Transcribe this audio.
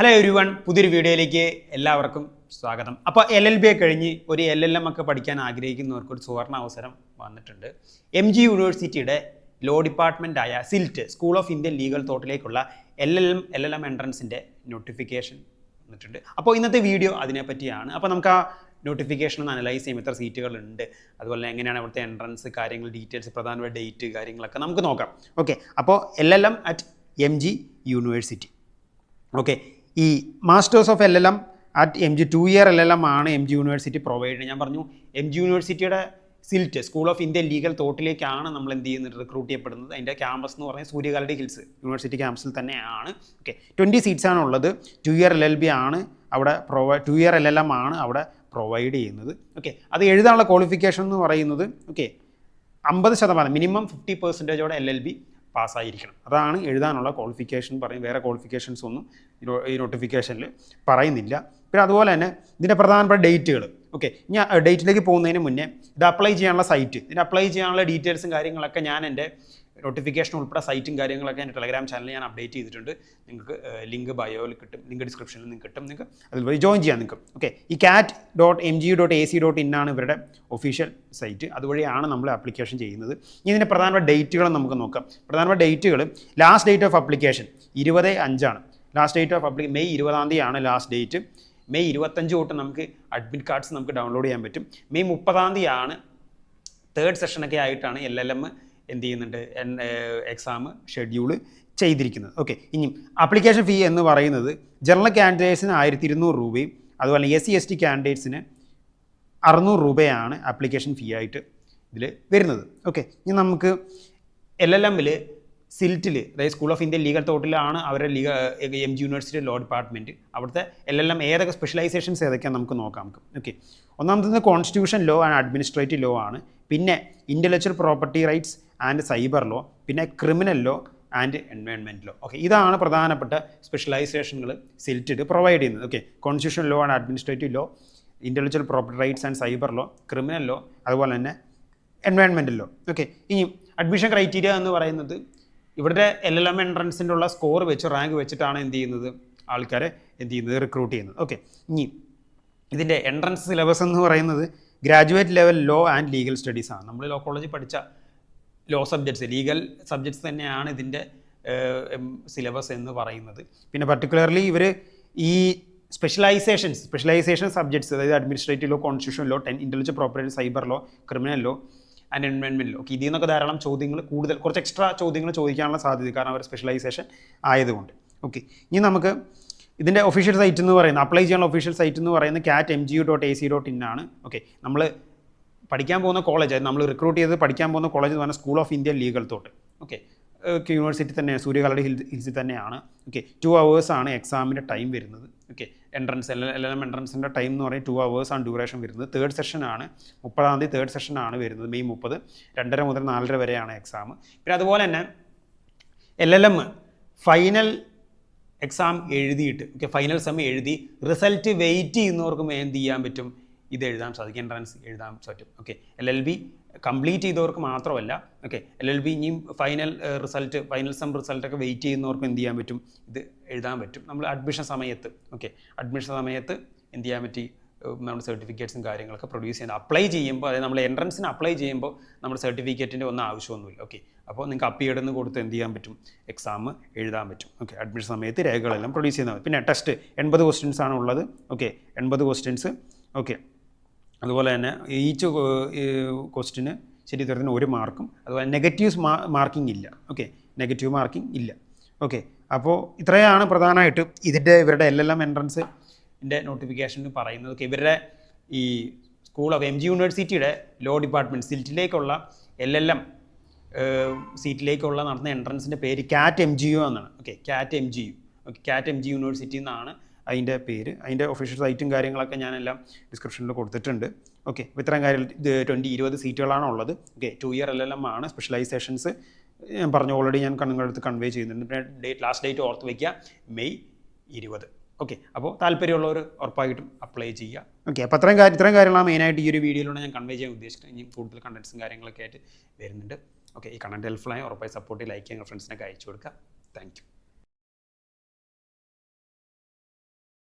Hello everyone, പുതിയൊരു വീഡിയോയിലേക്ക് എല്ലാവർക്കും സ്വാഗതം. അപ്പോൾ LLB കഴിഞ്ഞ് ഒരു LLM ഒക്കെ പഠിക്കാൻ ആഗ്രഹിക്കുന്നവർക്ക് ഒരു സുവർണ അവസരം വന്നിട്ടുണ്ട്. MG യൂണിവേഴ്സിറ്റിയുടെ ലോ ഡിപ്പാർട്ട്മെൻറ്റായ SILT school of Indian legal തോട്ടിലേക്കുള്ള LLM എൻട്രൻസിൻ്റെ നോട്ടിഫിക്കേഷൻ വന്നിട്ടുണ്ട്. അപ്പോൾ ഇന്നത്തെ വീഡിയോ അതിനെപ്പറ്റിയാണ്. അപ്പോൾ നമുക്ക് ആ നോട്ടിഫിക്കേഷൻ ഒന്ന് അനലൈസ് ചെയ്യും, എത്ര സീറ്റുകളുണ്ട്, അതുപോലെ എങ്ങനെയാണ് അവിടുത്തെ എൻട്രൻസ് കാര്യങ്ങൾ, ഡീറ്റെയിൽസ്, പ്രധാനപ്പെട്ട ഡേറ്റ് കാര്യങ്ങളൊക്കെ നമുക്ക് നോക്കാം. ഓക്കെ, അപ്പോൾ LLM at MG university. Okay, ഈ masters of LLM at MG 2 year LLM ആണ് MG യൂണിവേഴ്സിറ്റി പ്രൊവൈഡ് ചെയ്യുന്നത്. ഞാൻ പറഞ്ഞു MG യൂണിവേഴ്സിറ്റിയുടെ SILT school of Indian legal തോട്ടിലേക്കാണ് നമ്മൾ എന്ത് ചെയ്യുന്നത്, റിക്രൂട്ട് ചെയ്യപ്പെടുന്നത്. അതിൻ്റെ ക്യാമ്പസ് എന്ന് പറയുന്നത് സൂര്യകാലടി ഹിൽസ് യൂണിവേഴ്സിറ്റി ക്യാമ്പസിൽ തന്നെയാണ്. ഓക്കെ, 20 seats ആണ് ഉള്ളത്. 2 year LLB ആണ് അവിടെ 2 year LLM ആണ് അവിടെ പ്രൊവൈഡ് ചെയ്യുന്നത്. ഓക്കെ, അത് എഴുതാനുള്ള ക്വാളിഫിക്കേഷൻ എന്ന് പറയുന്നത് ഓക്കെ 50%, മിനിമം 50% LLB പാസ്സായിരിക്കണം. അതാണ് എഴുതാനുള്ള ക്വാളിഫിക്കേഷൻ പറയും. വേറെ ക്വാളിഫിക്കേഷൻസ് ഒന്നും ഈ നോട്ടിഫിക്കേഷനിൽ പറയുന്നില്ല. പിന്നെ അതുപോലെ തന്നെ ഇതിൻ്റെ പ്രധാനപ്പെട്ട ഡേറ്റുകൾ. ഓക്കെ, ഞാൻ ഡേറ്റിലേക്ക് പോകുന്നതിന് മുന്നേ ഇത് അപ്ലൈ ചെയ്യാനുള്ള സൈറ്റ്, ഇതിന് അപ്ലൈ ചെയ്യാനുള്ള ഡീറ്റെയിൽസും കാര്യങ്ങളൊക്കെ ഞാൻ എൻ്റെ നോട്ടിഫിക്കേഷൻ ഉൾപ്പെടെ സൈറ്റും കാര്യങ്ങളൊക്കെ എൻ്റെ ടെലഗ്രാം ചാനലിൽ ഞാൻ അപ്ഡേറ്റ് ചെയ്തിട്ടുണ്ട്. നിങ്ങൾക്ക് ലിങ്ക് ബയോയിൽ കിട്ടും, ലിങ്ക് ഡിസ്ക്രിപ്ഷനിൽ നിങ്ങൾക്ക് കിട്ടും. നിങ്ങൾക്ക് അതിൽ പോയി ജോയിൻ ചെയ്യാൻ നിൽക്കും. ഓക്കെ, ഈ cat.mgu.ac.in ആണ് ഇവരുടെ ഒഫീഷ്യൽ സൈറ്റ്. അതുവഴിയാണ് നമ്മൾ ആപ്ലിക്കേഷൻ ചെയ്യുന്നത്. ഇതിൻ്റെ പ്രധാനപ്പെട്ട ഡേറ്റുകൾ നമുക്ക് നോക്കാം. പ്രധാനപ്പെട്ട ഡേറ്റുകൾ, last date of application 20/5 last date of May 20 last date. May 25 തൊട്ട് നമുക്ക് അഡ്മിറ്റ് കാർഡ്സ് നമുക്ക് ഡൗൺലോഡ് ചെയ്യാൻ പറ്റും. മെയ് 30 തേർഡ് സെഷനൊക്കെ ആയിട്ടാണ് LLM എന്ത് ചെയ്യുന്നുണ്ട്, എക്സാം ഷെഡ്യൂൾ ചെയ്തിരിക്കുന്നത്. ഓക്കെ, ഇനി ആപ്ലിക്കേഷൻ ഫീ എന്ന് പറയുന്നത് ജനറൽ കാൻഡിഡേറ്റ്സിന് 1200 രൂപയും അതുപോലെ SC/ST കാൻഡിഡേറ്റ്സിന് 600 രൂപയാണ് ആപ്ലിക്കേഷൻ ഫീ ആയിട്ട് ഇതിൽ വരുന്നത്. ഓക്കെ, ഇനി നമുക്ക് LLMൽ സിൽറ്റിൽ, അതായത് സ്കൂൾ ഓഫ് ഇന്ത്യൻ ലീഗൽ തോട്ടിലാണ് അവരുടെ MG യൂണിവേഴ്സിറ്റി ലോ ഡിപ്പാർട്ട്മെൻറ്റ്. അവിടുത്തെ LLM ഏതൊക്കെ സ്പെഷ്യലൈസേഷൻസ് ഏതൊക്കെയാണ് നമുക്ക് നോക്കാം. ഓക്കെ, ഒന്നാമത്തത് constitution law and administrative law ആണ്. പിന്നെ intellectual property rights and cyber law, പിന്നെ criminal law and environment law. Okay, ഇതാണ് പ്രധാനപ്പെട്ട സ്പെഷ്യലൈസേഷനുകൾ സിൽറ്റ് പ്രൊവൈഡ് ചെയ്യുന്നത്. Okay, constitution law and administrative law, intellectual property rights and cyber law, criminal law, അതുപോലെ തന്നെ environment law. Okay, ഇനി admission criteria എന്ന് പറയുന്നത് ഇവിടുത്തെ LLM എൻട്രൻസിൻ്റെ ഉള്ള സ്കോർ വെച്ച്, റാങ്ക് വെച്ചിട്ടാണ് എന്ത് ചെയ്യുന്നത്, ആൾക്കാരെ എന്ത് ചെയ്യുന്നത്, റിക്രൂട്ട് ചെയ്യുന്നത്. ഓക്കെ, ഇനി ഇതിൻ്റെ എൻട്രൻസ് സിലബസ് എന്ന് പറയുന്നത് graduate level law and legal studies ആണ്. നമ്മൾ ലോ കോളേജിൽ പഠിച്ച ലോ സബ്ജക്ട്സ്, ലീഗൽ സബ്ജക്ട്സ് തന്നെയാണ് ഇതിൻ്റെ സിലബസ് എന്ന് പറയുന്നത്. പിന്നെ പർട്ടിക്കുലർലി ഇവർ ഈ സ്പെഷ്യലൈസേഷൻ സബ്ജക്ട്സ്, അതായത് administrative law, constitution law, intellectual property, cyber law, criminal law and environment law. Okay, ഇതിൽ നിന്നൊക്കെ ധാരാളം ചോദ്യങ്ങൾ, കുറച്ച് എക്സ്ട്രാ ചോദ്യങ്ങൾ ചോദിക്കാനുള്ള സാധ്യത, കാരണം അവർ സ്പെഷ്യലൈസേഷൻ ആയതുകൊണ്ട്. ഓക്കെ, ഇനി നമുക്ക് ഇതിൻ്റെ ഒഫീഷ്യൽ സൈറ്റ് എന്ന് പറയുന്നത്, അപ്ലൈ ചെയ്യാനുള്ള ഒഫീഷ്യൽ സൈറ്റ് എന്ന് പറയുന്നത് cat.mgu.ac.in ആണ്. ഓക്കെ, നമ്മൾ പഠിക്കാൻ പോകുന്ന കോളേജ്, അതായത് നമ്മൾ റിക്രൂട്ട് ചെയ്ത് പഠിക്കാൻ പോകുന്ന കോളേജ് എന്ന് പറഞ്ഞാൽ school of Indian legal thought. Okay, university തന്നെ, സൂര്യകാലടി ഹിൽസിൽ തന്നെയാണ്. ഓക്കെ, 2 hours ആണ് എക്സാമിൻ്റെ ടൈം വരുന്നത്. ഓക്കെ, എൻട്രൻസ് LLM എൻട്രൻസിൻ്റെ ടൈം എന്ന് പറയുന്നത് 2 hours ആണ് ഡ്യൂറേഷൻ വരുന്നത്. തേർഡ് സെഷനാണ് 30 തേർഡ് സെഷനാണ് വരുന്നത്. മെയ് 30, 2:30 മുതൽ 4:30 വരെയാണ് എക്സാം. പിന്നെ അതുപോലെ തന്നെ LLM ഫൈനൽ എക്സാം എഴുതിയിട്ട്, ഓക്കെ, ഫൈനൽ സെം എഴുതി റിസൾട്ട് വെയിറ്റ് ചെയ്യുന്നവർക്കും എന്ത് ചെയ്യാൻ പറ്റും, ഇത് എഴുതാൻ സാധിക്കും, എൻട്രൻസ് എഴുതാൻ പറ്റും. ഓക്കെ, LLB കംപ്ലീറ്റ് ചെയ്തവർക്ക് മാത്രമല്ല, ഓക്കെ, LLB ഇനിയും ഫൈനൽ സെം റിസൾട്ടൊക്കെ വെയിറ്റ് ചെയ്യുന്നവർക്കും എന്ത് ചെയ്യാൻ പറ്റും, ഇത് എഴുതാൻ പറ്റും. നമ്മൾ അഡ്മിഷൻ സമയത്ത് എന്ത് ചെയ്യാൻ പറ്റി, നമ്മുടെ സർട്ടിഫിക്കറ്റ്സും കാര്യങ്ങളൊക്കെ പ്രൊഡ്യൂസ് ചെയ്യുന്നത് അപ്ലൈ ചെയ്യുമ്പോൾ, അതായത് നമ്മൾ എൻട്രൻസിന് അപ്ലൈ ചെയ്യുമ്പോൾ നമ്മുടെ സർട്ടിഫിക്കറ്റിൻ്റെ ഒന്നും ആവശ്യമൊന്നുമില്ല. ഓക്കെ, അപ്പോൾ നിങ്ങൾക്ക് അപ്പിയർഡ് കൊടുത്ത് എന്ത് ചെയ്യാൻ പറ്റും, എക്സാം എഴുതാൻ പറ്റും. ഓക്കെ, അഡ്മിഷൻ സമയത്ത് രേഖകളെല്ലാം പ്രൊഡ്യൂസ് ചെയ്യുന്നത്. പിന്നെ ടെസ്റ്റ് 80 ക്വസ്റ്റ്യൻസ് ആണ് ഉള്ളത്. Okay, 80 questions. ഓക്കെ, അതുപോലെ തന്നെ ഈച്ച് ക്വസ്റ്റിന് ശരി ഉത്തരത്തിന് 1 മാർക്കും, അതുപോലെ നെഗറ്റീവ് മാർക്കിംഗ് ഇല്ല. ഓക്കെ, നെഗറ്റീവ് മാർക്കിംഗ് ഇല്ല. ഓക്കെ, അപ്പോൾ ഇത്രയാണ് പ്രധാനമായിട്ടും ഇവരുടെ LLM എൻട്രൻസിൻ്റെ നോട്ടിഫിക്കേഷനിൽ പറയുന്നത്. ഓക്കെ, ഇവരുടെ ഈ സ്കൂൾ ഓഫ് MG യൂണിവേഴ്സിറ്റിയുടെ ലോ ഡിപ്പാർട്ട്മെൻറ്റ് സിൽറ്റിലേക്കുള്ള LLM സീറ്റിലേക്കുള്ള നടന്ന എൻട്രൻസിൻ്റെ പേര് cat.mgu എന്നാണ്. Okay, cat.mgu. Okay, cat.mg university എന്നാണ് അതിൻ്റെ പേര്. അതിൻ്റെ ഒഫീഷ്യൽ സൈറ്റും കാര്യങ്ങളൊക്കെ ഞാനെല്ലാം ഡിസ്ക്രിപ്ഷനിൽ കൊടുത്തിട്ടുണ്ട്. ഓക്കെ, അപ്പോൾ ഇത്രയും കാര്യങ്ങൾ 20 സീറ്റുകളാണ് ഉള്ളത്. ഓക്കെ, 2 year LLM ആണ്. സ്പെഷ്യലൈസേഷൻസ് ഞാൻ പറഞ്ഞു, ഓൾറെഡി ഞാൻ നിങ്ങളുടെ അടുത്ത് കൺവേ ചെയ്യുന്നുണ്ട്. പിന്നെ ലാസ്റ്റ് ഡേറ്റ് ഓർത്ത് വയ്ക്കുക, മെയ് 20. ഓക്കെ, അപ്പോൾ താല്പര്യമുള്ളവർ ഉറപ്പായിട്ടും അപ്ലൈ ചെയ്യുക. ഓക്കെ, അപ്പോൾ ഇത്രയും കാര്യങ്ങളാണ് മെയിനായിട്ട് ഈ ഒരു വീഡിയോയിലൂടെ ഞാൻ കൺവേ ചെയ്യാൻ ഉദ്ദേശിച്ചത്. ഇനി കൂടുതൽ കണ്ടൻസും കാര്യങ്ങളൊക്കെ ആയിട്ട് വരുന്നുണ്ട്. ഓക്കെ, ഈ കണ്ടൻറ്റ് ഹെൽപ്ഫുള്ളായി ഉറപ്പായി സപ്പോർട്ട്, ലൈക്ക് ചെയ്യുക, ഫ്രണ്ട്സിനൊക്കെ അയച്ചു കൊടുക്കുക. Thank you.